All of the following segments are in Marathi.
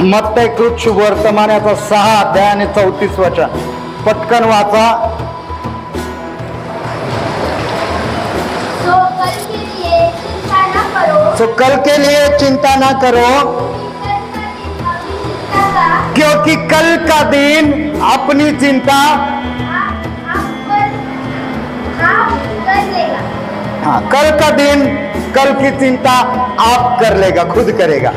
मत्तय कृत शुभ वर्तमानाचा 6 अध्याय आणि 34 वचन पटकन वाचा. सो कल के लिए चिंता ना करो क्योंकि कल का दिन अपनी चिंता हाँ, कल का दिन कल की चिंता आप कर लेगा, खुद करेगा.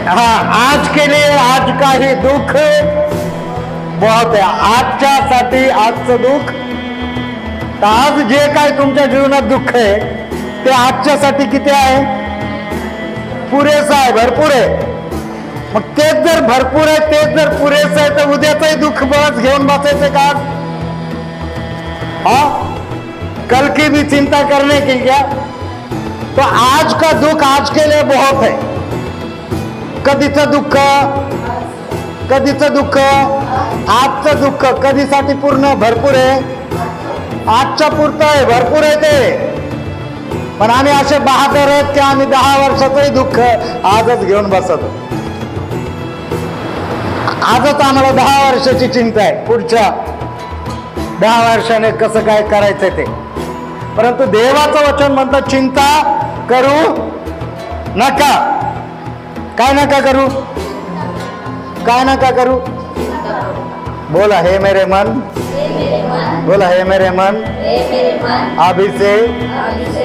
हाँ, आज के लिए आज का ही दुःख बहुत आहे. आजच्यासाठी आजचं दुःख. तर आज जे काय तुमच्या जीवनात दुःख आहे ते आजच्यासाठी किती आहे? पुरेसं आहे, भरपूर आहे. मग तेच जर भरपूर आहे, तेच जर पुरेसं आहे तर उद्याचंही दुःख बस घेऊन बसायचं का? हाँ, कल की भी चिंता करने की क्या? तो आज का दुख आज के लिए बहुत है. कधीचं दुःख, कधीचं दुःख, आजचं दुःख कधीसाठी पूर्ण भरपूर आहे? आजच्या पुरतं आहे, भरपूर आहे ते. पण आम्ही असे बहादर आहेत की आम्ही 10 वर्षाचंही दुःख आजच घेऊन बसतो. आजच आम्हाला 10 वर्षाची चिंता आहे, पुढच्या 10 वर्षाने कसं काय करायचं ते. परंतु देवाचं वचन म्हणतं चिंता करू नका. काय नका करू? काय नका करू? बोला हे मेरे मन, बोला हे मेरे मन, अभी से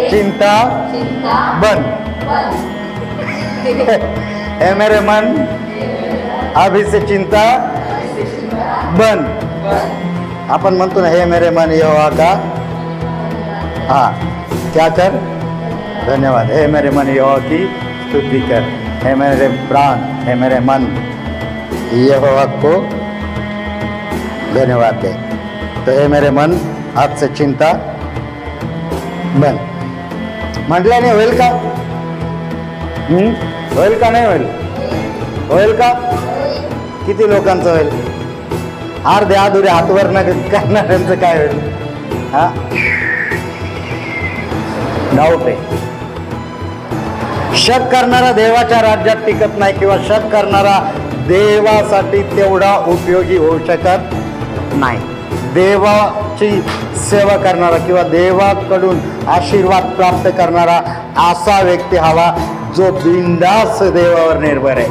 चिंता बंद. हे मेरे मन, अभी से चिंता बंद. आपण म्हणतो ना हे मेरे मन यहोवा का हाँ क्या कर, धन्यवाद. हे मेरे मन यहोवा की स्तुति कर. हे मेरे प्राण, हे मेरे मन यहोवा को धन्यवाद दे. तो हे मेरे मन आज से चिंता बंद. म्हटल्याने होईल का? होईल का? नाही होईल? होईल का? किती लोकांचं होईल? अर्धे अधुरे हातवर न करणाऱ्यांचं काय होईल? हा, डाऊट आहे. शक करणारा देवाच्या राज्यात टिकत नाही किंवा शक करणारा देवासाठी तेवढा उपयोगी होऊ शकत नाही. देवाची सेवा करणारा किंवा देवाकडून आशीर्वाद प्राप्त करणारा असा व्यक्ती हवा जो बिनधास्त देवावर निर्भर आहे.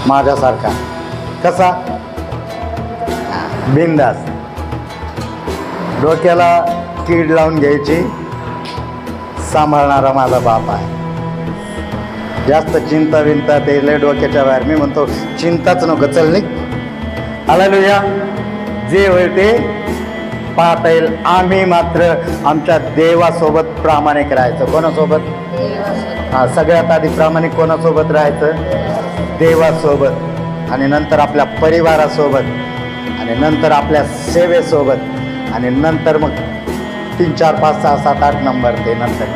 माझ्यासारखा. कसा? बिनधास्त. डोक्याला कीड लावून घ्यायची सांभाळणारा माझा बाप आहे. जास्त चिंता विंता ते लय डोक्याच्या बाहेर. मी म्हणतो चिंताच नको, चल निघ. हालेलुया. जे होईल ते पाहता येईल. आम्ही मात्र आमच्या देवासोबत प्रामाणिक राहायचं. कोणासोबत? हा, सगळ्यात आधी प्रामाणिक कोणासोबत राहायचं? देवासोबत. आणि नंतर आपल्या परिवारासोबत, आणि नंतर आपल्या सेवेसोबत, आणि नंतर मग 3, 4, 5, 6, 7, 8 नंबर ते नंतर.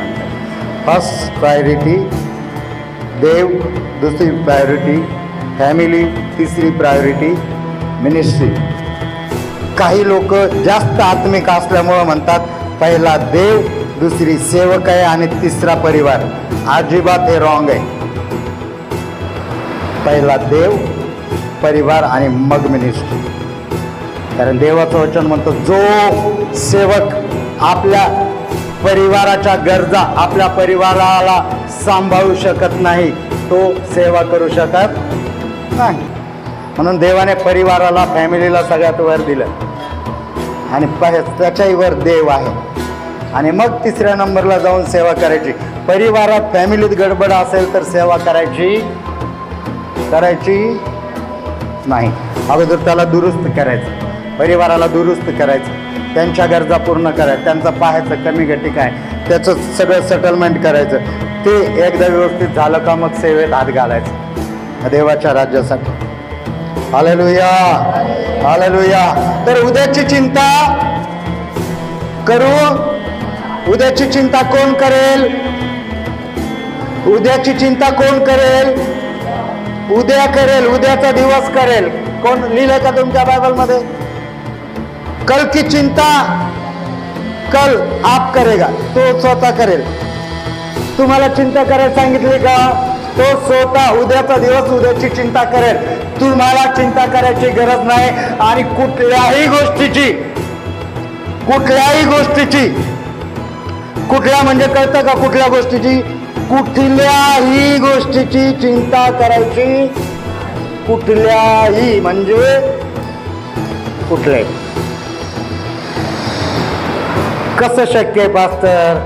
फर्स्ट प्रायोरिटी देव, दुसरी प्रायोरिटी फॅमिली, तिसरी प्रायोरिटी मिनिस्ट्री. काही लोक जास्त आत्मिक असल्यामुळं म्हणतात पहिला देव, दुसरी सेवक आहे आणि तिसरा परिवार. अजिबात हे रॉंग आहे. पहिला देव, परिवार आणि मग मिनिस्ट्री. कारण देवाचं वचन म्हणतं जो सेवक आपल्या परिवाराच्या गरजा, आपल्या परिवाराला सांभाळू शकत नाही तो सेवा करू शकत नाही. म्हणून देवाने परिवाराला, फॅमिलीला सगळ्यात वर दिलं आणि त्याच्याही वर देव आहे. आणि मग तिसऱ्या नंबरला जाऊन सेवा करायची. परिवारात, फॅमिलीत गडबड असेल तर सेवा करायची नाही. अगोदर त्याला दुरुस्त करायचं, परिवाराला दुरुस्त करायचं, त्यांच्या गरजा पूर्ण करायचं, त्यांचं पाहायचं कमी गटी काय, त्याचं सगळं सेटलमेंट करायचं. ते एकदा व्यवस्थित झालं का मग सेवेत हात घालायचं देवाच्या राज्यासाठी. Hallelujah, hallelujah. तर उद्याची चिंता करू. उद्याची चिंता कोण करेल? उद्याची चिंता कोण करेल? उद्या करेल, उद्याचा दिवस करेल. कोण लिहिलं का तुमच्या बायबलमध्ये? कल की चिंता कल आप करेगा, तो स्वतः करेल. तुम्हाला चिंता करायला सांगितली का? तो स्वतः उद्याचा दिवस उद्याची चिंता करेल. तुम्हाला चिंता करायची गरज नाही. आणि कुठल्याही गोष्टीची कुठल्या म्हणजे कळतं का? कुठल्या गोष्टीची? कुठल्याही गोष्टीची चिंता करायची. कुठल्याही म्हणजे कुठल्याही. कसं शक्य आहे पास्टर?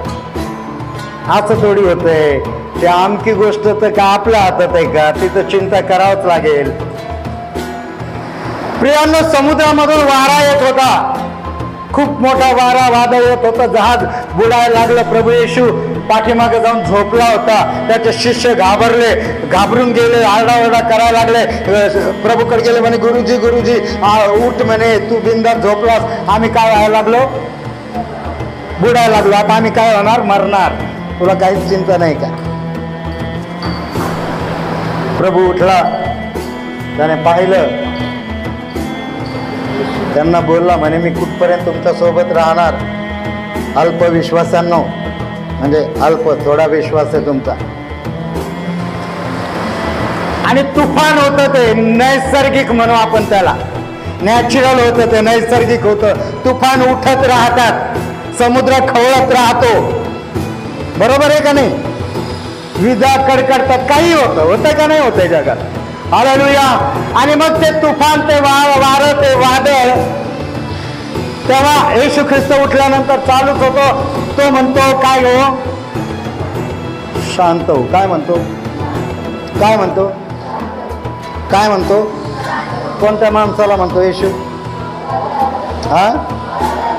असं थोडी होतंय. ते आमकी गोष्ट तर का आपल्या हातात आहे का? तिथं चिंता करावंच लागेल. प्रियांनो, समुद्रामधून वारा येत होता. खूप मोठा वारा वादळ येत होता. जहाज बुडायला लागलं. प्रभू येशू पाठीमागे जाऊन झोपला होता. त्याचे शिष्य घाबरून गेले, आरडाओरडा करायला लागले. प्रभूकडे गेले, म्हणे गुरुजी उठ, म्हणे तू बिंदास झोपलास, आम्ही काय व्हायला लागलो? बुडायला लागलो. आता आम्ही काय होणार? मरणार. तुला काहीच चिंता नाही का? प्रभू उठला, त्याने पाहिलं, त्यांना बोलला, म्हणे मी कुठपर्यंत तुमच्या सोबत राहणार? अल्पविश्वासांनो, म्हणजे अल्प, थोडा विश्वास आहे तुमचा. आणि तुफान होतं ते, नैसर्गिक म्हणू आपण त्याला, नॅचरल होतं ते, नैसर्गिक होतं. तुफान उठत राहतात, समुद्र खवळत राहतो. बरोबर आहे का नाही? विजा कडकडतात, काही होतं का नाही होतंय जगात? हालेलुया. आणि मग ते तुफान, ते वारं, ते वादळ, तेव्हा येशू ख्रिस्त उठल्यानंतर चालूच होतो. तो म्हणतो काय हो? शांत हो. काय म्हणतो? कोणत्या माणसाला म्हणतो येशू?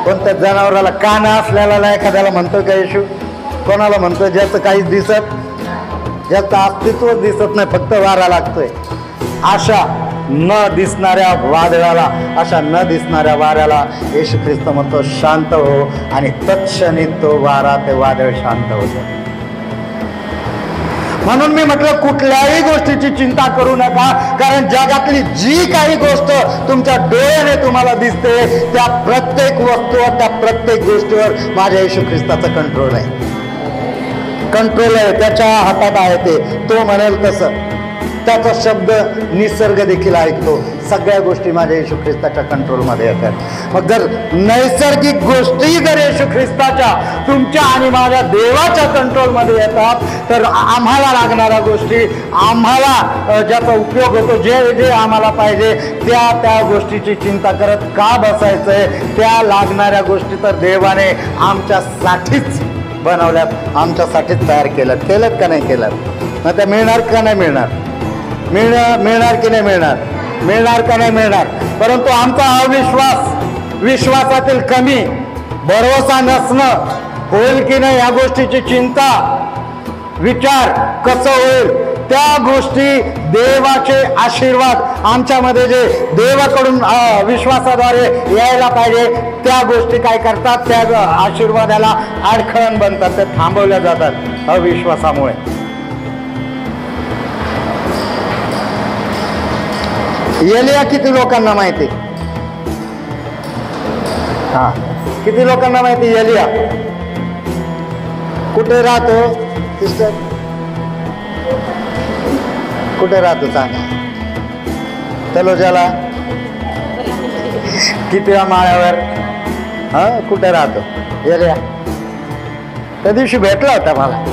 कोणत्या जनावराला? कान असलेला एखाद्याला म्हणतो का येशू? कोणाला म्हणतो? ज्याचं काहीच ज्याचं अस्तित्वच दिसत नाही, फक्त वारा लागतोय. अशा न दिसणाऱ्या वादळाला, अशा न दिसणाऱ्या वाऱ्याला येशू ख्रिस्त म्हणतो शांत हो. आणि तत्क्षणी तो वारा, ते वादळ शांत होतं. म्हणून मी म्हटलं कुठल्याही गोष्टीची चिंता करू नका. कारण जगातली जी काही गोष्ट तुमच्या डोळ्याने तुम्हाला दिसते, त्या प्रत्येक वस्तूवर, त्या प्रत्येक गोष्टीवर माझ्या येशू ख्रिस्ताचा कंट्रोल आहे. त्याच्या हातात आहे ते. तो म्हणेल तसं. त्याचा शब्द निसर्ग देखील ऐकतो. सगळ्या गोष्टी माझ्या येशू ख्रिस्ताच्या कंट्रोलमध्ये येतात. मग जर नैसर्गिक गोष्टी जर येशू ख्रिस्ताच्या, तुमच्या आणि माझ्या देवाच्या कंट्रोलमध्ये येतात, तर आम्हाला लागणाऱ्या गोष्टी, आम्हाला ज्याचा उपयोग होतो, जे आम्हाला पाहिजे त्या गोष्टीची चिंता करत का बसायचंय? त्या लागणाऱ्या गोष्टी तर देवाने आमच्यासाठीच बनवल्यात, आमच्यासाठीच तयार केल्यात का नाही केल्यात? मग त्या मिळणार का नाही मिळणार? मिळणार की नाही मिळणार? मिळणार का नाही मिळणार? परंतु आमचा अविश्वास, विश्वासातील कमी, भरोसा नसणं, होईल की नाही या गोष्टीची चिंता, विचार कसं होईल, त्या गोष्टी, देवाचे आशीर्वाद आमच्यामध्ये जे देवाकडून विश्वासाद्वारे यायला पाहिजे, त्या गोष्टी काय करतात? त्या आशीर्वादाला अडखळण बनतात, ते थांबवल्या जातात अविश्वासामुळे. एलिया किती लोकांना माहिती? किती लोकांना माहिती एलिया कुठे राहतो? सिस्टर, कुठे राहतो सांगा? तलोजाला? किती माळ्यावर? कुठे राहतो एलिया? त्या दिवशी भेटला होता मला.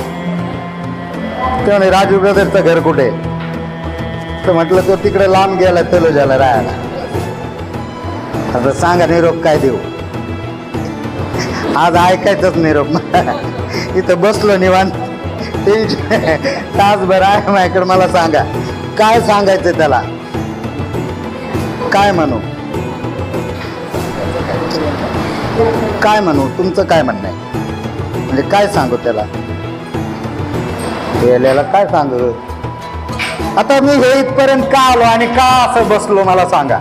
ते म्हणे राजू ब्रदरचं घर कुठे? तर म्हटलं तो तिकडे लांब गेला तलोजाला राहायला. आता सांगा निरोप काय देऊ? आज ऐकायचंच निरोप. इथं बसलो निवांत, तासभर आहे माझ्याकडे. मला सांगा काय सांगायचं त्याला? काय म्हणू? तुमचं काय म्हणणं आहे? म्हणजे काय सांगू त्याला? याला काय सांगू? आता मी हे इथपर्यंत का आलो आणि का असं बसलो मला सांगा.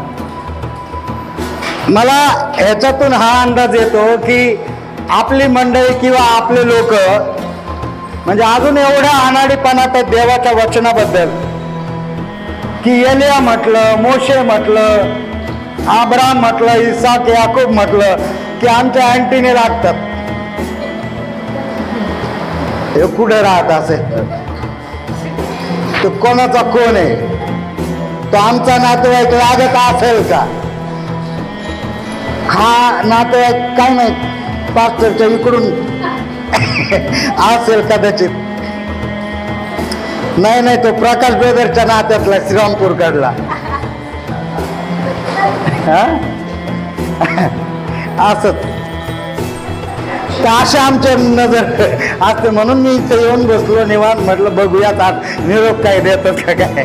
मला ह्याच्यातून हा अंदाज येतो की आपली मंडळी किंवा आपले लोक म्हणजे अजून एवढ्या अनाडीपणात आहेत देवाच्या वचनाबद्दल की एलिया म्हटलं, मोशे म्हटलं, अब्राहम म्हटलं, इसाक, याकूब म्हटलं की आमच्या अँटीने लागतात. हे कुठे राहत असेल, तो कोणाचा कोण आहे, तो आमचा नातेवाईक लागत असेल का, हा नातेवाईक काय माहित पास्टरच्या इकडून असेल कदाचित, नाही तो प्रकाश ब्रदरच्या नात्यातला श्रीरामपूर कडला असत. अशा आमच्या नजर असते, म्हणून मी इथे येऊन बसलो निवांत, म्हटलं बघूयात आज निरोप काय देतात का काय.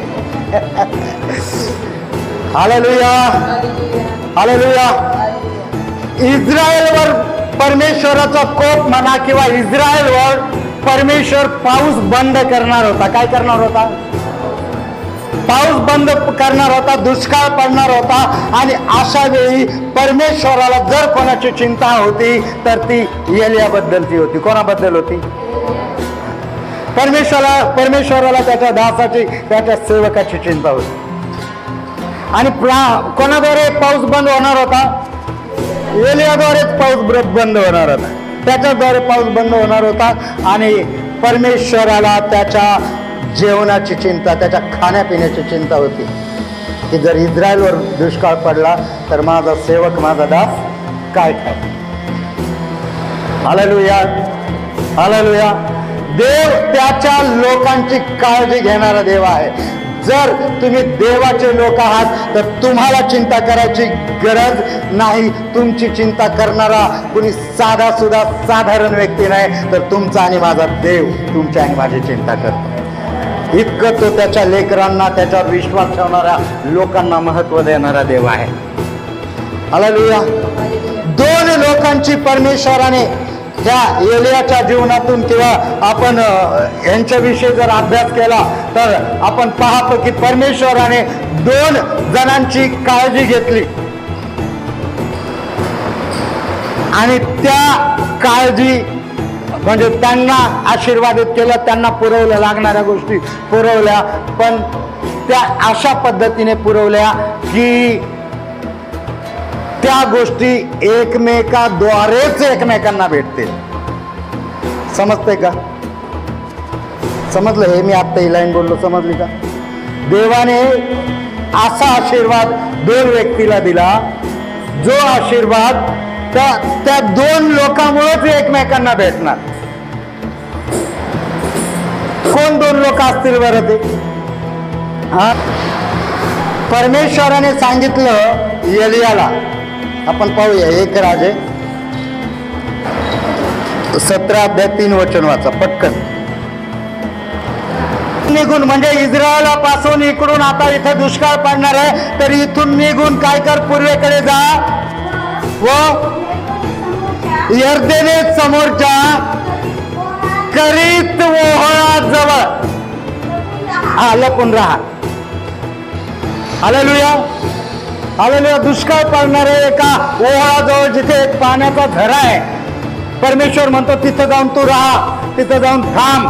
Hallelujah hallelujah. इस्रायलवर परमेश्वराचा कोप म्हणा किंवा इस्रायलवर परमेश्वर पाऊस बंद करणार होता. काय करणार होता? पाऊस बंद करणार होता, दुष्काळ पडणार होता. आणि अशा वेळी परमेश्वराला जर कोणाची चिंता होती तर ती एलियाबद्दलची होती. कोणाबद्दल होती? परमेश्वराला त्याच्या दासाची, त्याच्या सेवकाची चिंता होती. आणि कोणाद्वारे पाऊस बंद होणार होता? एलियाद्वारेच पाऊस बंद होणार होता, त्याच्याद्वारे पाऊस बंद होणार होता. आणि परमेश्वराला त्याच्या जेवणाची चिंता, त्याच्या खाण्यापिण्याची चिंता होती की जर इस्रायलवर दुष्काळ पडला तर माझा सेवक, माझा दास काय खाय. Hallelujah hallelujah. देव त्याच्या लोकांची काळजी घेणारा देव आहे. जर तुम्ही देवाचे लोक आहात तर तुम्हाला चिंता करायची गरज नाही. तुमची चिंता करणारा कुणी साधा सुद्धा साधारण व्यक्ती नाही, तर तुमचा आणि माझा देव तुमची आणि माझी चिंता करतो. इतकं तो त्याच्या लेकरांना, त्याच्यावर विश्वास ठेवणाऱ्या लोकांना महत्व देणारा देव आहे. हालेलुया. दोन लोकांची परमेश्वराने ह्या एलियाच्या जीवनातून किंवा आपण यांच्याविषयी जर अभ्यास केला तर आपण पाहतो की परमेश्वराने 2 जणांची काळजी घेतली आणि त्या काळजी म्हणजे त्यांना आशीर्वादित केलं, त्यांना पुरवल्या, लागणाऱ्या गोष्टी पुरवल्या. पण त्या अशा पद्धतीने पुरवल्या की त्या गोष्टी एकमेकाद्वारेच एकमेकांना भेटतील. समजते का? समजलं? हे मी आत्ता ही लाईन बोललो, समजली का? देवाने असा आशीर्वाद 2 व्यक्तीला दिला, जो आशीर्वाद त्या 2 लोकांमुळेच एकमेकांना भेटणार. कोण 2 लोक असतील बरं ते? परमेश्वराने सांगितलं एलियाला, आपण पाहूया 1 राजे 17:3 वाचा पटकन. निघून म्हणजे इस्रायलापासून इकडून आता इथं दुष्काळ पडणार आहे, तर इथून निघून काय कर, पूर्वेकडे जा व यर्देने समोरच्या करीत ओहळाजवळ लपून राहा. Hallelujah hallelujah. दुष्काळ पडणारे एका ओहळाजवळ जिथे एक पाण्याचा झरा आहे, परमेश्वर म्हणतो तिथं जाऊन तू राहा, तिथं जाऊन थांब.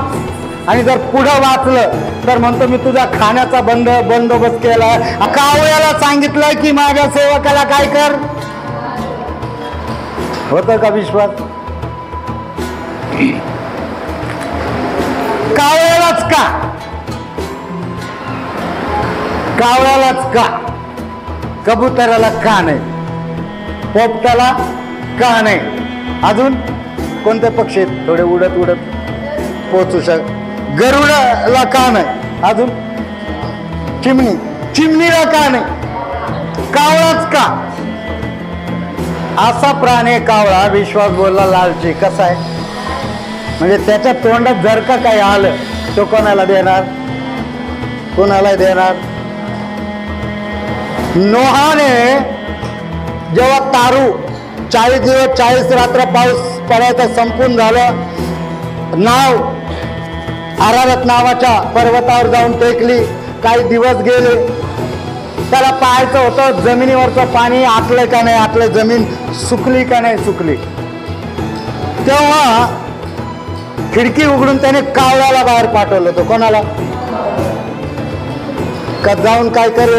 आणि जर पुढं वाचलं तर म्हणतो मी तुझा खाण्याचा बंदोबस्त केला. कावळ्याला सांगितलंय की माझ्या सेवकाला काय कर. होतं का विश्वास? कावळ्यालाच का? कावळ्यालाच का? कबुतराला का नाही? पोपटाला का नाही? अजून कोणते पक्षी थोडे उडत उडत पोचू गरुडाला का नाही? अजून चिमणीला का नाही? कावळाच का? असा प्राणी कावळा. विश्वास बोलला लालची. कसा आहे म्हणजे त्याच्या तोंडात जर का काही आलं तो कोणाला देणार? कोणाला देणार? नोहाने जेव्हा तारू 40 दिवस 40 रात्र पाऊस पडायचा संपून झालं, नाव अरारत नावाच्या पर्वतावर जाऊन टेकली. काही दिवस गेले, त्याला पाहायचं होतं जमिनीवरचं पाणी आटलं का नाही आटलं, जमीन सुकली का नाही सुकली. तेव्हा खिडकी उघडून त्याने कावळ्याला बाहेर पाठवलं. तो कोणाला? का जाऊन काय कर,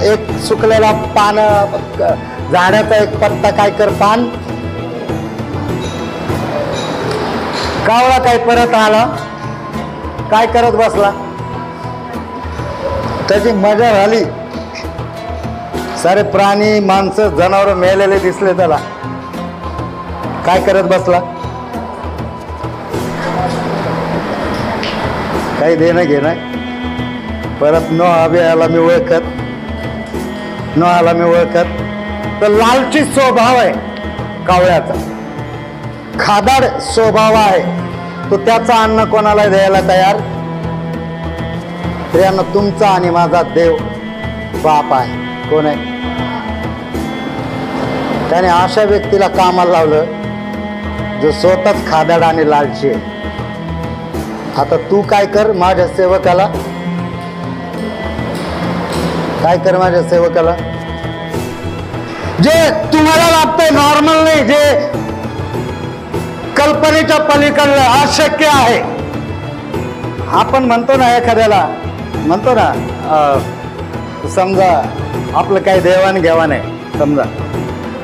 एक सुकलेला पान, झाडाचा एक पत्ता काय कर, पान कावळा काय परत आला, काय करत बसला, त्याची मजा झाली. सारे प्राणी माणसं जनावर मेलेले दिसले त्याला, काय करत बसला, काही देणं घेणं. परत नोआला मी ओळखत, तर लालची स्वभाव आहे कावळ्याचा, खादाड स्वभाव आहे तो. त्याचा अन्न कोणाला द्यायला तयार. प्रियांनो, तुमचा आणि माझा देव बाप आहे. कोण आहे? त्याने अशा व्यक्तीला कामाला लावलं जो स्वतःच खादाड आणि लालची आहे. आता तू काय कर माझ्या सेवकाला, जे तुम्हाला लागतंय नॉर्मल नाही, जे कल्पनेच्या पलीकडलं अशक्य आहे. आपण म्हणतो ना, एखाद्याला म्हणतो ना, समजा आपलं काही देवाणघेवाण आहे, समजा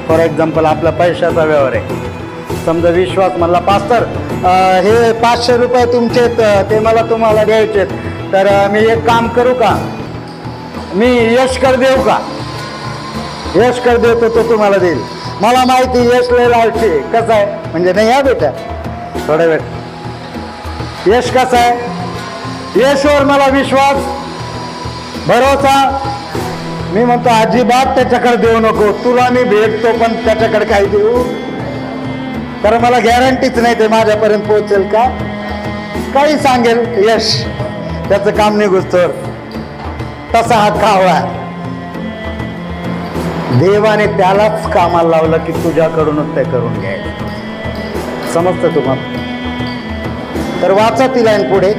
फॉर एक्झाम्पल आपला पैशाचा व्यवहार आहे. समजा विश्वास म्हणला, पास्टर हे 500 रुपये तुमचे, ते मला तुम्हाला द्यायचे, तर मी एक काम करू का, मी यश कर देऊ का, यश कर देतो तो तुम्हाला देईल. मला माहिती यश लय लालची. कसं आहे म्हणजे, नाही या बेटा थोडा वेळ, यश कसं आहे, यशवर मला विश्वास भरोसा. मी म्हणतो अजिबात त्याच्याकडे देऊ नको, तुला मी भेटतो पण त्याच्याकडे काही देऊ, कारण मला गॅरंटीच नाही ते माझ्यापर्यंत पोहोचेल का. काही सांगेल यश, त्याचं काम निघुसतोवर. तसा हा कावळा, देवाने त्यालाच कामाला लावलं की तुझ्याकडूनच ते करून घ्यायचं. समजतं तुम्हाला? तर वाचा ती लाईन पुढे.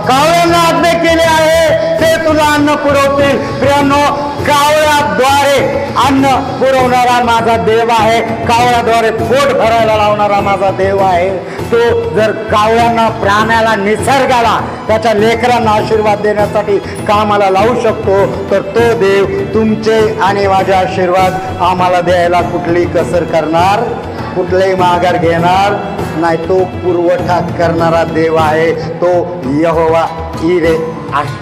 कावळ्यांना आज्ञा केली आहे ते तुला अन्न पुरवतील. प्रियांनो, कावळ्याद्वारे अन्न पुरवणारा माझा देव आहे, कावळ्याद्वारे पोट भरायला लावणारा माझा देव आहे. तो जर कावळ्यांना, प्राण्याला, निसर्गाला, त्याच्या लेकरांना आशीर्वाद देण्यासाठी कामाला लावू शकतो, तर तो देव तुमचे आणि माझे आशीर्वाद आम्हाला द्यायला कुठली कसर करणार, कुठलेही माघार घेणार नाही. तो पुरवठा करणारा देव आहे, तो यहोवा इरे आहे.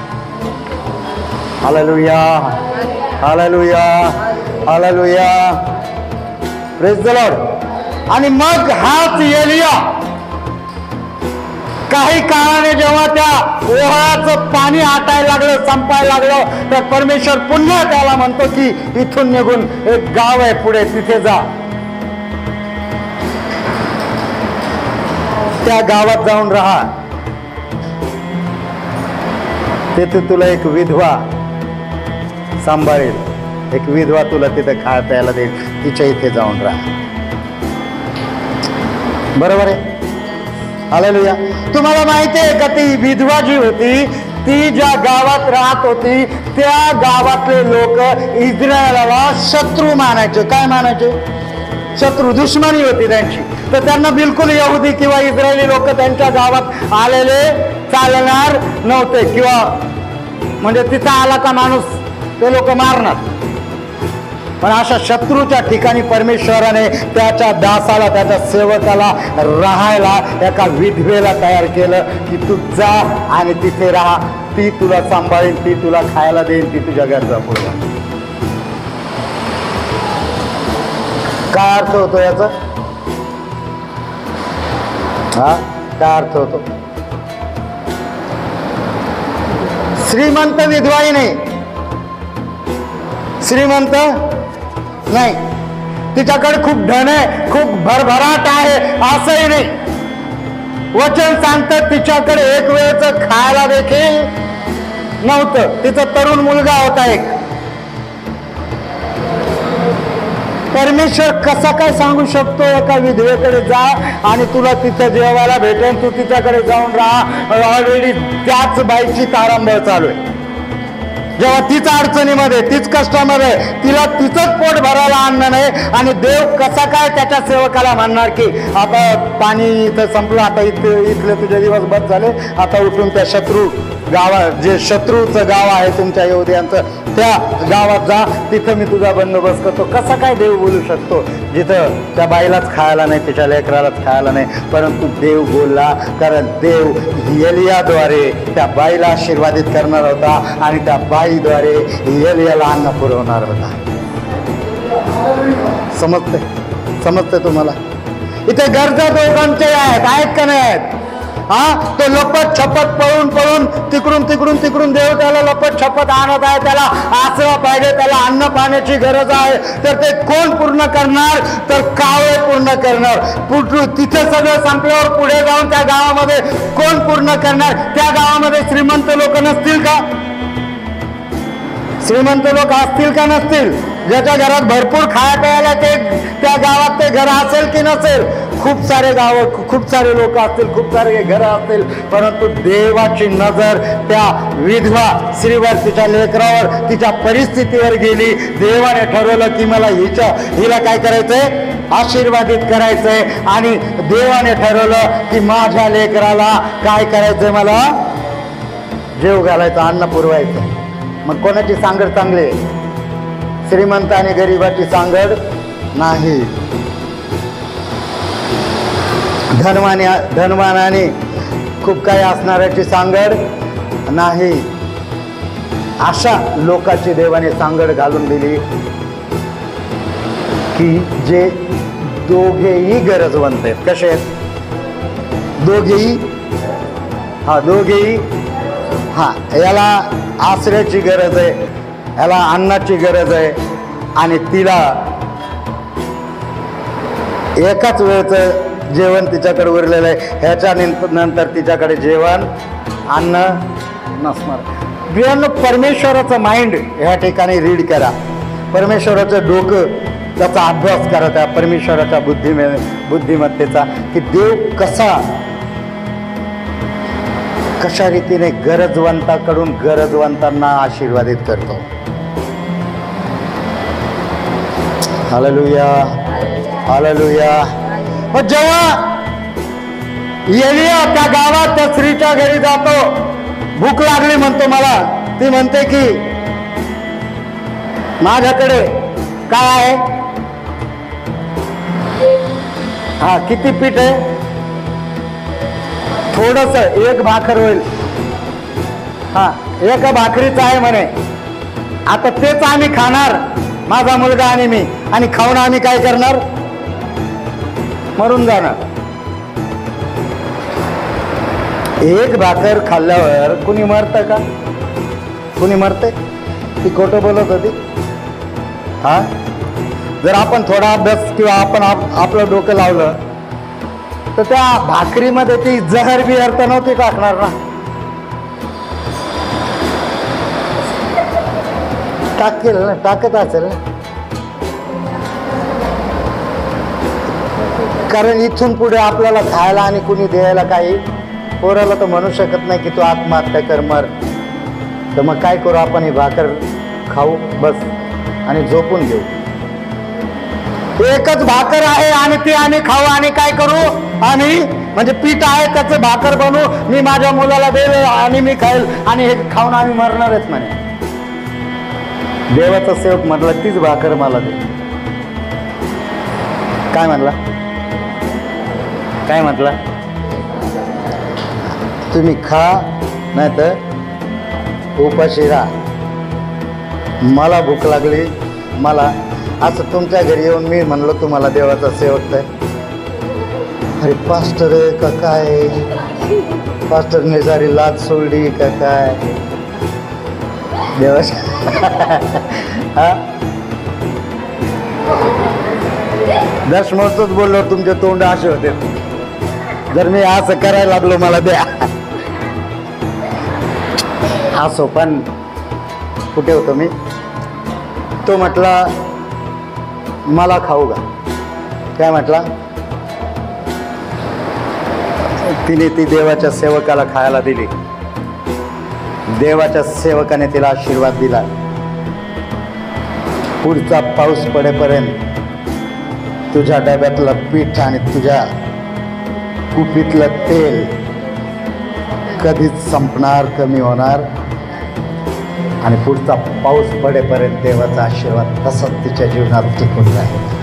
Hallelujah, hallelujah, hallelujah, praise the Lord. आणि मग हाच एलिया काही काळाने जेव्हा त्या ओहळाचं पाणी आटायला लागलं, संपायला लागलं, तर परमेश्वर पुन्हा त्याला म्हणतो की इथून निघून एक गाव आहे पुढे, तिथे जा. त्या गावात जाऊन राहा, तिथे तुला एक विधवा सांभाळेल, एक विधवा तुला तिथे खाय प्यायला देईल, तिच्या इथे जाऊन राहा. बरोबर आहे? हालेलुया. तुम्हाला माहिती आहे का, ती विधवा जी होती ती ज्या गावात राहत होती त्या गावातले लोक इस्रायलाला शत्रू मानायचे. काय मानायचे? शत्रू, दुश्मनी होती त्यांची. तर त्यांना बिलकुल यहुदी किंवा इस्रायली लोक त्यांच्या गावात आलेले चालणार नव्हते, किंवा म्हणजे तिथं आला का माणूस ते लोक मारणार. पण अशा शत्रूच्या ठिकाणी परमेश्वराने त्याच्या दासाला, त्याच्या सेवकाला राहायला एका विधवेला तयार केलं की तू जा आणि तिथे राहा, ती तुला सांभाळेल, ती तुला खायला देईल, ती तुझ्या गरजा पुरवेल. काय अर्थ होतो याचा? काय अर्थ होतो? श्रीमंत विधवाई नाही, श्रीमंत नाही, तिच्याकडे खूप धन आहे, खूप भरभराट आहे असंही नाही. वचन सांगतं तिच्याकडे एक वेळचं खायला देखील नव्हतं. तिचा तरुण मुलगा होता एक. परमेश्वर कसा काय सांगू शकतो एका विधवेकडे जा आणि तुला तिथं जेवायला भेटेल, तू तिच्याकडे जाऊन राहा? ऑलरेडी त्याच बाईची तारंबळ चालू आहे. जेव्हा तीच अडचणीमध्ये, तीच कष्टामध्ये, तिला तिचंच पोट भरायला अन्न नाही, आणि देव कसा काय त्याच्या सेवकाला म्हणणार की आता पाणी इथं संपलं, आता इथले तुझे दिवस बंद झाले, आता उठून त्या शत्रू जे शत्रूचं गाव आहे तुमच्या यहूद्यांचं, त्या गावात जा, तिथं मी तुझा बंदोबस्त करतो. कसा काय देव बोलू शकतो जिथं त्या बाईलाच खायला नाही, तिच्या लेकरालाच खायला नाही? परंतु देव बोलला, कारण देव एलियाद्वारे त्या बाईला आशीर्वादित करणार होता आणि त्या बाईद्वारे एलियाला अन्न पुरवणार होता. समजते तुम्हाला? इथे गरजा दोघांचे आहेत का नाही आहेत? तो लपत छपत पळून तिकडून देव त्याला लपत छपत आणत आहे. त्याला आसरा पाहिजे, त्याला अन्न पाण्याची गरज आहे. तर ते कोण पूर्ण करणार? तर कावळे पूर्ण करणार. तिथे सगळं संपल्यावर पुढे जाऊन त्या गावामध्ये कोण पूर्ण करणार? त्या गावामध्ये श्रीमंत लोक नसतील का? श्रीमंत लोक असतील का नसतील? ज्याच्या घरात भरपूर खाया प्यायला ते त्या गावात ते घर असेल की नसेल? खूप सारे खूप सारे लोक असतील, खूप सारे घरं असतील, परंतु देवाची नजर त्या विधवा स्त्रीवर, तिच्या लेकरावर, तिच्या परिस्थितीवर गेली. देवाने ठरवलं की मला हिला काय करायचंय? आशीर्वादित करायचंय. आणि देवाने ठरवलं की माझ्या लेकराला काय करायचंय? मला जेव घालायचं, अन्न पुरवायचं. मग कोणाची सांगड चांगली आहे? श्रीमंत आणि गरिबाची सांगड नाही. धनवानाने खूप काही असणाऱ्याची सांगड नाही. अशा लोकांची देवाने सांगड घालून दिली की जे दोघेही गरजवंत आहेत. कसे आहेत? दोघेही याला आश्रयाची गरज आहे, याला अन्नाची गरज आहे, आणि तिला एकाच वेळचं जेवण तिच्याकडे उरलेलं आहे. ह्याच्या नंतर तिच्याकडे जेवण अन्न नसणार. परमेश्वराचं माइंड ह्या ठिकाणी रीड करा. परमेश्वराचं डोकं, त्याचा अभ्यास करा, त्या परमेश्वराच्या बुद्धिमत्तेचा, की देव कशा रीतीने गरजवंताकडून गरजवंतांना आशीर्वादित करतो. Hallelujah, hallelujah. मग जेव्हा एलिया त्या गावात त्या स्त्रीच्या घरी जातो, भूक लागली म्हणतो मला, ती म्हणते की माझ्याकडे काय आहे? किती पीठ आहे? थोडस, एक भाकर होईल. एका भाकरीच आहे म्हणे. आता तेच आम्ही खाणार, माझा मुलगा आणि मी, आणि खाऊन आम्ही काय करणार? मरून जाणार. एक भाकर खाल्ल्यावर कुणी मरतं का? कुणी मरते? ती खोटं बोलत होती. जर आपण थोडा अभ्यास किंवा आपण आपलं डोकं लावलं तर त्या भाकरीमध्ये ती जहर बी अर्थ नव्हती टाकणार ना. टाकत असेल ना, कारण इथून पुढे आपल्याला खायला आणि कुणी द्यायला काही पोराला तर म्हणू शकत नाही की तू आत्महत्या कर, मर. तर मग काय करू आपण? ही भाकर खाऊ बस आणि झोपून घेऊ. एकच भाकर आहे आणि ती आम्ही खाऊ आणि काय करू? आम्ही म्हणजे पीठ आहे त्याचं भाकर बनवू, मी माझ्या मुलाला देईल आणि मी खाईल, आणि हे खाऊन आम्ही मरणारच म्हणे. देवाचा सेवक म्हटला तीच भाकर मला दे. काय म्हटला? काय म्हटला? तुम्ही खा, नाही तर उपाशी राहा. मला भूक लागली, मला असं तुमच्या घरी येऊन मी म्हणलो तुम्हाला देवाचा सेवक आहे. अरे पास्टर का काय? पास्टरने सारी लाज सोडली का काय? देवाच्या दशमस्तच बोललो, तुमचे तोंड असे होते. जर मी असं करायला लागलो मला द्या असो. पण कुठे होतो मी? तो म्हटला मला खाऊ का? काय म्हटला? तिने ती देवाच्या सेवकाला खायला दिली. देवाच्या सेवकाने तिला आशीर्वाद दिला. पुढचा पाऊस पडेपर्यंत तुझ्या डब्यातलं पीठ आणि तुझ्या कुपीतलं तेल कधीच संपणार, कमी होणार आणि पुढचा पाऊस पडेपर्यंत देवाचा आशीर्वाद तसाच तिच्या जीवनात टिकून राहील.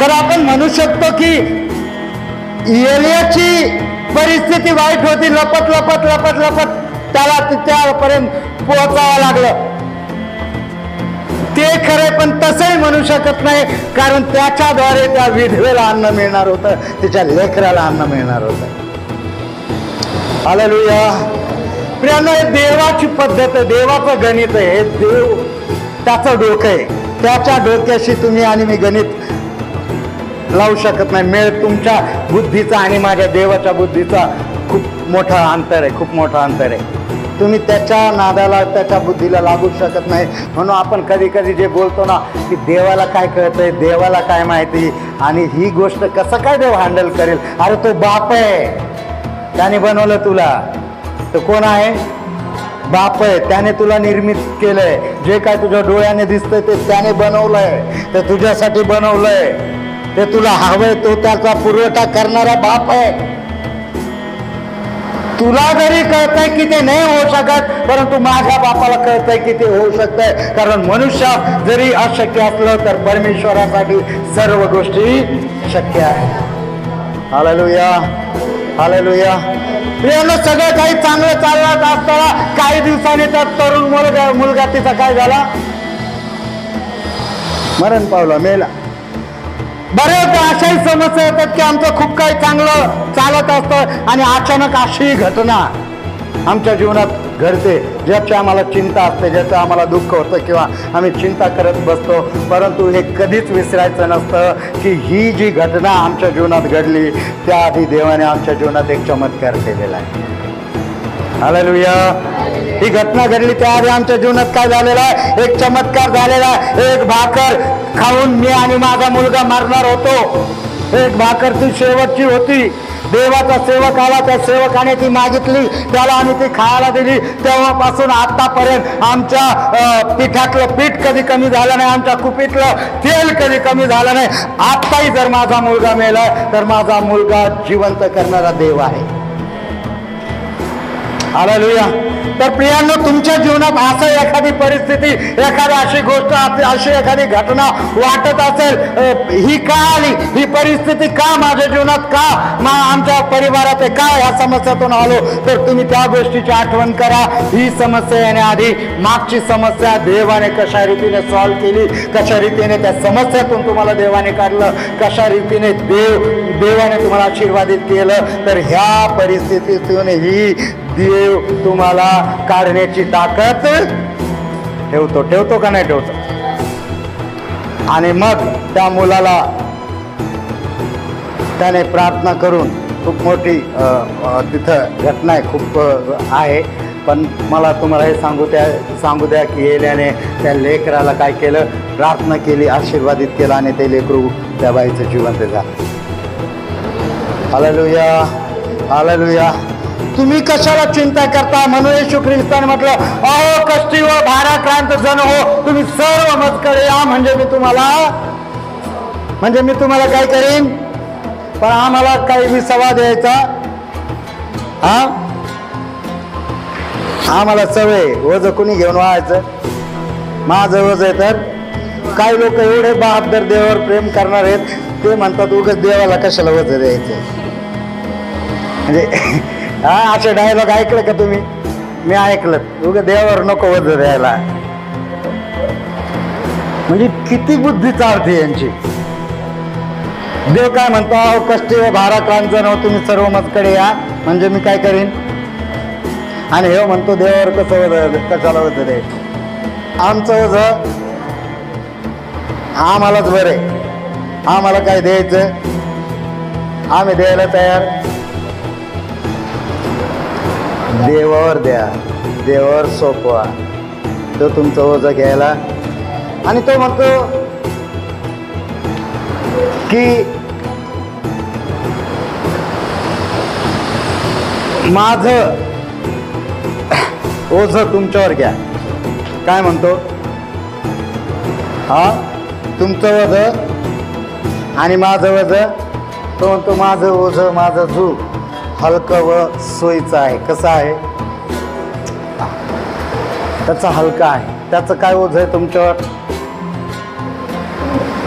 तर आपण म्हणू शकतो की एलियाची परिस्थिती वाईट होती. लपत लपत लपत लपत त्याला तिच्यापर्यंत पोहोचावं लागलं. ते खरे, पण तसंही म्हणू शकत नाही, कारण त्याच्याद्वारे त्या विधवेला अन्न मिळणार होतं, तिच्या लेकराला अन्न मिळणार होतं. हालेलुया. प्रियांनो, हे देवाची पद्धत आहे, देवाचं गणित आहे. हे देव त्याचं डोकं आहे. त्याच्या डोक्याशी तुम्ही आणि मी गणित लावू शकत नाही. मेळ तुमच्या बुद्धीचा आणि माझ्या देवाच्या बुद्धीचा खूप मोठा अंतर आहे, खूप मोठा अंतर आहे. तुम्ही त्याच्या नादाला, त्याच्या बुद्धीला लागू शकत नाही. म्हणून आपण कधी कधी जे बोलतो ना की देवाला काय कळतंय, देवाला काय माहिती, आणि ही गोष्ट कसं काय देव हँडल करेल. अरे तो बाप आहे, त्याने बनवलं तुला. तो कोण आहे? बाप आहे. त्याने तुला निर्मित केलंय. जे काय तुझ्या डोळ्याने दिसतंय ते त्याने बनवलंय, ते तुझ्यासाठी बनवलंय. ते तुला हवंय, तो त्याचा पुरवठा करणारा बाप आहे. तुला जरी कळतंय की ते नाही होऊ शकत, परंतु माझ्या बापाला कळतंय की ते होऊ शकतंय. कारण मनुष्य जरी अशक्य असलं तर परमेश्वरासाठी सर्व गोष्टी शक्य आहेत. Hallelujah, hallelujah. प्रियांनो, सगळं काही चांगलं चालत असताना काही दिवसांनी त्या तरुण मुलगा तिचा काय झाला? मरण पावला, मेला. बरेच अशाही समस्या येतात की आमचं खूप काही चांगलं चालत असतं आणि अचानक अशी घटना आमच्या जीवनात घडते, ज्याची आम्हाला चिंता असते, ज्याचं आम्हाला दुःख होतं किंवा आम्ही चिंता करत बसतो. परंतु हे कधीच विसरायचं नसतं की ही जी घटना आमच्या जीवनात घडली त्याआधी देवाने आमच्या जीवनात एक चमत्कार केलेला आहे. हालेलुया. ही घटना घडली त्याआधी आमच्या जीवनात काय झालेला आहे? एक चमत्कार झालेला आहे. एक भाकर खाऊन मी आणि माझा मुलगा मरणार होतो. एक भाकर ती शेवटची होती. देवाचा सेवक आला, त्या सेवकाने ती मागितली, त्याला आम्ही ती खायला दिली. तेव्हापासून आतापर्यंत आमच्या पिठातलं पीठ कधी कमी झालं नाही, आमच्या कुपीतलं तेल कधी कमी झालं नाही. आत्ताही जर माझा मुलगा मेलाय तर माझा मुलगा जिवंत करणारा देव आहे. हालेलुया. तर प्रियांनो, तुमच्या जीवनात असं एखादी परिस्थिती, एखादी अशी गोष्ट, अशी एखादी घटना वाटत असेल, ही का आली, ही परिस्थिती का माझ्या जीवनात, का आमच्या परिवारात आहे, का ह्या समस्यातून आलो, तर तुम्ही त्या गोष्टीची आठवण करा. ही समस्या येण्याआधी मागची समस्या देवाने कशा रीतीने सॉल्व्ह केली, कशा रीतीने त्या समस्यातून तुम्हाला देवाने काढलं, कशा रीतीने देवाने तुम्हाला आशीर्वादित केलं, तर ह्या परिस्थितीतून ही देव तुम्हाला काढण्याची ताकद ठेवतो का नाही ठेवतो. आणि मग त्या मुलाला त्याने प्रार्थना करून, खूप मोठी तिथं घटना आहे, खूप आहे, पण मला तुम्हाला हे सांगू द्या की एलियाने त्या लेकराला काय केलं? प्रार्थना केली, आशीर्वादित केलं आणि ते लेकरू त्या बाईचं जिवंत झालं. Hallelujah, hallelujah. तुम्ही कशाला चिंता करता? म्हणून येशू ख्रिस्ताने म्हटलं, अहो कष्टी व भाराक्रांत जण हो, तुम्ही सर्व माझ्याकडे या, म्हणजे मी तुम्हाला काय करीन. पण आम्हाला काही विसावा द्यायचा? आम्हाला सवय वज कुणी घेऊन व्हायचं? माझं वज आहे. तर काही लोक एवढे बहादर देवावर प्रेम करणार आहेत, ते म्हणतात उगाच देवाला कशाला वज द्यायचं. म्हणजे असे डायलॉग ऐकलं का तुम्ही? मी ऐकलं. उगा देवावर नको वज द्यायला. म्हणजे किती बुद्धी चालते यांची. देव काय म्हणतो? अहो कष्टी व भाराक्रांत जण हो, तुम्ही सर्व माझ्याकडे या, म्हणजे मी काय करीन. आणि हे म्हणतो देवावर कशाला वज द्यायचं? आमचं वज आम्हालाच बरे, आम्हाला काय द्यायचं आम्ही द्यायला तयार. देवावर द्या, देवावर सोपवा, तो तुमचं ओझं घ्यायला. आणि तो म्हणतो की माझं ओझं तुमच्यावर घ्या. काय म्हणतो? तुमचं वजन आणि माझं वजन तो म्हणतो माझं ओझं माझं झू हलकं व सोयीचं आहे. कसं आहे? त्याचा हलका आहे. त्याचं काय ओझं आहे तुमच्यावर?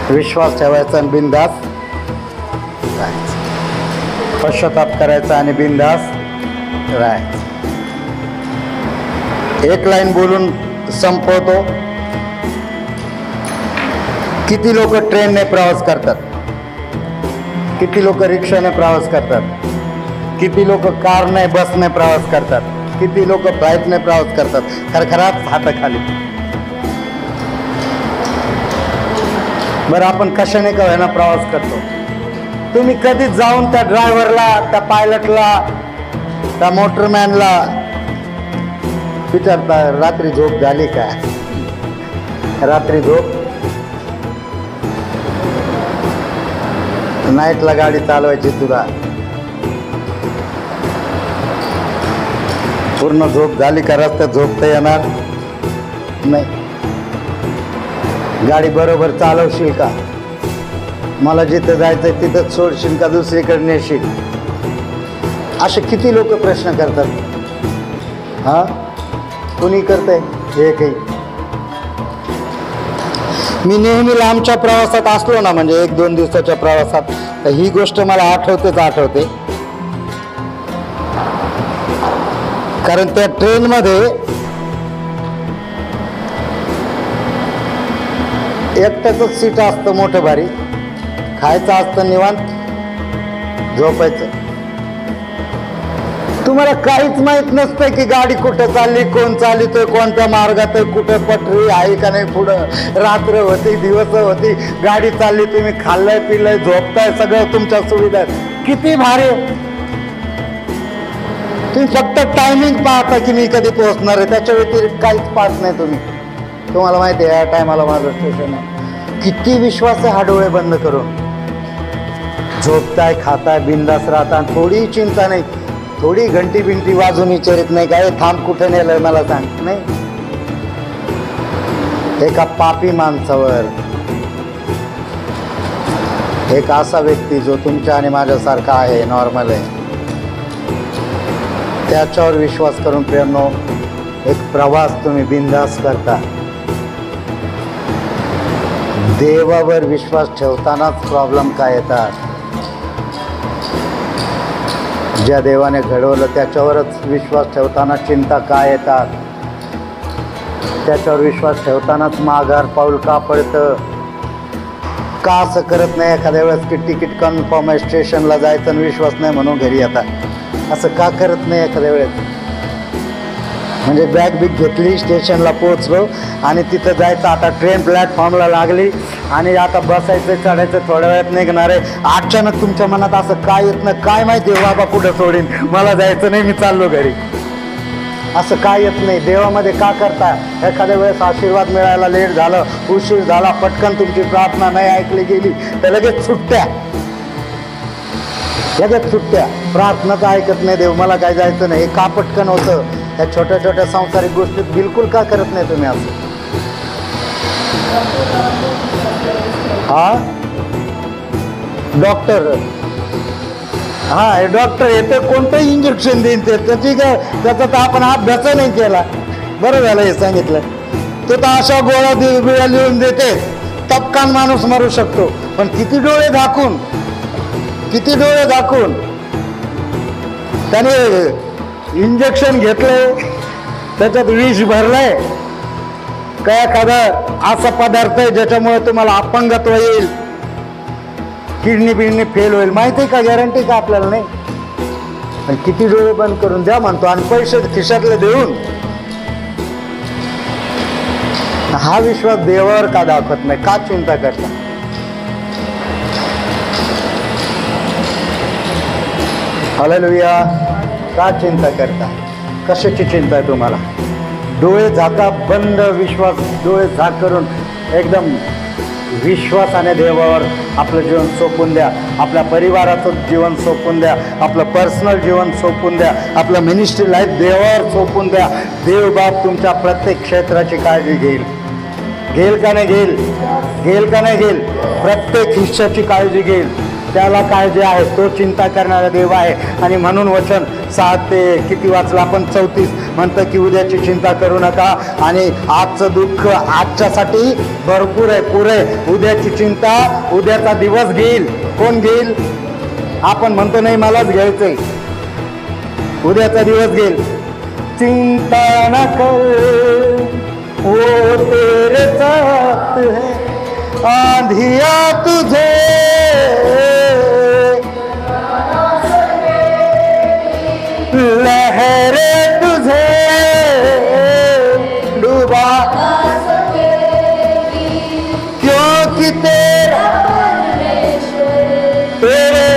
विश्वास ठेवायचा आणि बिनधास राहायचं. पश्चाताप करायचा आणि बिनधास राहायचं. एक लाईन बोलून संपवतो. किती लोक ट्रेनने प्रवास करतात? किती लोक रिक्षाने प्रवास करतात? किती लोक कारने बसने प्रवास करतात? किती लोक फ्लाईटने प्रवास करतात? खरखरात हाताखाली. बरं आपण कशाने का होईना प्रवास करतो? तुम्ही कधी जाऊन त्या ड्रायव्हरला, त्या पायलटला, त्या मोटरमॅनला विचारता रात्री झोप झाली का? रात्री झोप? नाईटला गाडी चालवायची तुला, पूर्ण झोप झाली का? रस्त्यात झोपता येणार नाही. गाडी बरोबर चालवशील का? मला जिथं जायचंय तिथं सोडशील का दुसरीकडे नेशील? असे किती लोक प्रश्न करतात. हा कोणी करतंय? हे काही. मी नेहमी लांबच्या प्रवासात असलो ना, म्हणजे 1-2 दिवसाच्या प्रवासात, तर ही गोष्ट मला आठवते. कारण त्या ट्रेनमध्ये एकट्याचंच सीट असतं मोठं भारी, खायचं असतं निवांत, झोपायचं. तुम्हाला काहीच माहित नसतं की गाडी कुठं चालली, कोण चालितोय, कोणत्या मार्गात आहे, कुठं पटरी आहे का नाही, पुढं रात्र होती दिवस होती, गाडी चालली, तुम्ही खाल्लंय पिलंय झोपताय, सगळं तुमच्या सुविधा. किती भारी. तुम्ही फक्त टायमिंग पाहता की मी कधी पोहोचणार आहे, त्याच्या व्यतिरिक्त काहीच पाहत नाही तुम्ही. तुम्हाला माहिती आहे या टायमाला माझं स्टेशन आहे. किती विश्वास आहे हा डोळे बंद करून. झोपताय, खाताय, बिंदास राहता, थोडी चिंता नाही, थोडी घंटी बिंटी वाजून विचारित नाही काय थांब कुठे नेलं मला सांग. नाही. एका पापी माणसावर, एक असा व्यक्ती जो तुमच्या आणि माझ्यासारखा आहे, नॉर्मल आहे, त्याच्यावर विश्वास करून प्रेमनो एक प्रवास तुम्ही बिंदास करता. देवावर विश्वास ठेवतानाच प्रॉब्लेम काय येतात. ज्या देवाने घडवलं त्याच्यावरच विश्वास ठेवताना चिंता काय येतात. त्याच्यावर विश्वास ठेवतानाच माघार पाऊल का पडतं. का असं करत नाही एखाद्या वेळेस की तिकीट कन्फर्म आहे, स्टेशनला जायचं आणि विश्वास नाही म्हणून घरी येतात? असं का करत नाही एखाद्या वेळेस? म्हणजे बॅग बिग घेतली, स्टेशनला पोहोचलो आणि तिथं जायचं, आता ट्रेन प्लॅटफॉर्मला लागली आणि आता बसायचं चढायचं, थोड्या वेळात निघणार आहे. अचानक तुमच्या मनात असं काय येत नाही, काय माहिती बाबा कुठं सोडीन, मला जायचं नाही, मी चाललो घरी. असं काय येत नाही. देवामध्ये का करता? एखाद्या वेळेस आशीर्वाद मिळायला लेट झालं, उशीर झाला, पटकन तुमची प्रार्थना नाही ऐकली गेली तर लगेच सुट्ट्या, प्रार्थनाच ऐकत नाही देव, मला काय जायचं नाही. हे का पटकन होतं? या छोट्या छोट्या सांसारिक गोष्टीत बिलकुल का करत नाही तुम्ही असं? हा डॉक्टर, हे डॉक्टर येते कोणतंही इंजेक्शन देईन ते, त्याची काय, त्याचा तर आपण अभ्यास नाही केला. बरं झालं हे सांगितलं. तो तर अशा गोळ्या बिळ्या लिहून देते, टपकान माणूस मरू शकतो. पण किती डोळे झाकून त्याने इंजेक्शन घेतलंय, त्याच्यात विष भरलंय काय, एखादा असा पदार्थ आहे ज्याच्यामुळे तुम्हाला अपंगत्व येईल, किडनी बिडनी फेल होईल, माहिती आहे का? गॅरंटी का आपल्याला नाही. पण किती डोळे बंद करून द्या म्हणतो आणि पैसे खिशातले देऊन. हा विश्वास देवावर का दाखवत नाही? का चिंता करता? हालेलुया. का चिंता करता? कशाची चिंता आहे तुम्हाला? डोळे झाका, बंद विश्वास, डोळे झाक करून एकदम विश्वासाने देवावर आपलं जीवन सोपून द्या. आपल्या परिवाराचं जीवन सोपून द्या, आपलं पर्सनल जीवन सोपून द्या, आपलं मिनिस्ट्री लाईफ देवावर सोपून द्या. देव बाप तुमच्या प्रत्येक क्षेत्राची काळजी घेईल. घेईल का नाही घेईल? घेईल का नाही घेईल? प्रत्येक हिश्श्याची काळजी घेईल. त्याला काळजी आहे, तो चिंता करणारा देव आहे. आणि म्हणून वचन 7 ते किती वाचलं आपण 34 म्हणतं की उद्याची चिंता करू नका आणि आजचं दुःख आजच्यासाठी भरपूर आहे, पुरे. उद्याची चिंता उद्याचा दिवस घेईल. कोण घेईल? आपण म्हणतो नाही मलाच घ्यायचंय, उद्याचा दिवस घेईल. चिंता न कर वो तेरे साथ है, आंधिया तुझे लहरे तुझे डूबा क्योंकि तेरा तेरे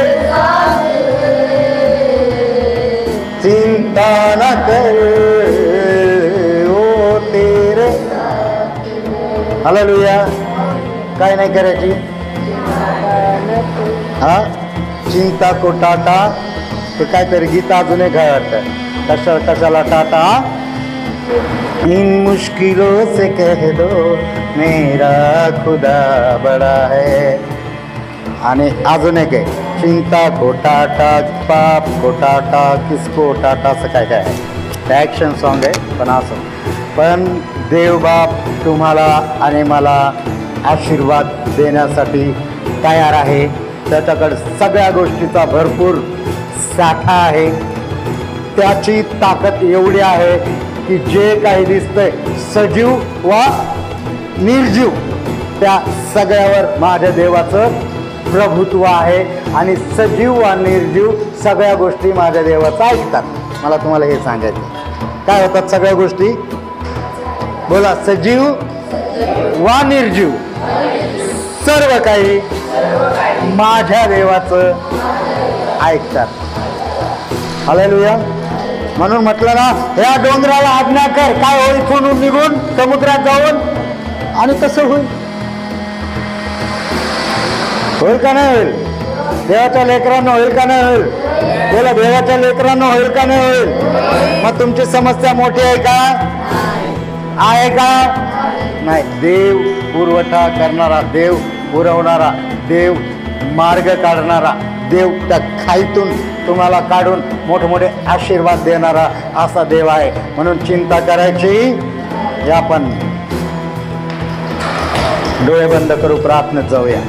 चिंता न कर ओ तेरे. हालेलुया. काय नाही करायची? हा, चिंता को टाटा. ते काहीतरी गीत अजून एक काय वाटतं, कशाला टाटा. इन मुश्किलों से कह दो मेरा खुदा बड़ा है. आणि अजून एक आहे, चिंता को टाटा पाप को टाटा किसको टाटा, असं काय काय आहे. ते ॲक्शन सॉन्ग आहे पण असं. पण देव बाप तुम्हाला आणि मला आशीर्वाद देण्यासाठी तयार आहे. त्याच्याकडे सगळ्या गोष्टीचा भरपूर साठा आहे. त्याची ताकद एवढी आहे की जे काही दिसतंय सजीव वा निर्जीव त्या सगळ्यावर माझ्या देवाचं प्रभुत्व आहे. आणि सजीव वा निर्जीव सगळ्या गोष्टी माझ्या देवाचं ऐकतात. मला तुम्हाला हे सांगायचं काय होतात सगळ्या गोष्टी, बोला. सजीव वा निर्जीव सर्व काही माझ्या देवाचं ऐकतात. हालेलुया. म्हणून म्हटलं ना, या डोंगराला आज्ञा कर, काय होईल इथून निघून समुद्रात जाऊन. आणि कसं होईल? होईल का नाही होईल? देवाच्या लेकरांना होईल का नाही होईल? बोला, देवाच्या लेकरांना होईल का नाही होईल? मग तुमची समस्या मोठी आहे का? आहे का? नाही. देव पुरवठा करणारा, देव पुरवणारा, देव मार्ग काढणारा, देव त्या खाईतून तुम्हाला काढून मोठमोठे आशीर्वाद देणारा असा देव आहे. म्हणून चिंता करायची. आपण डोळे बंद करू, प्रार्थनेत जाऊया.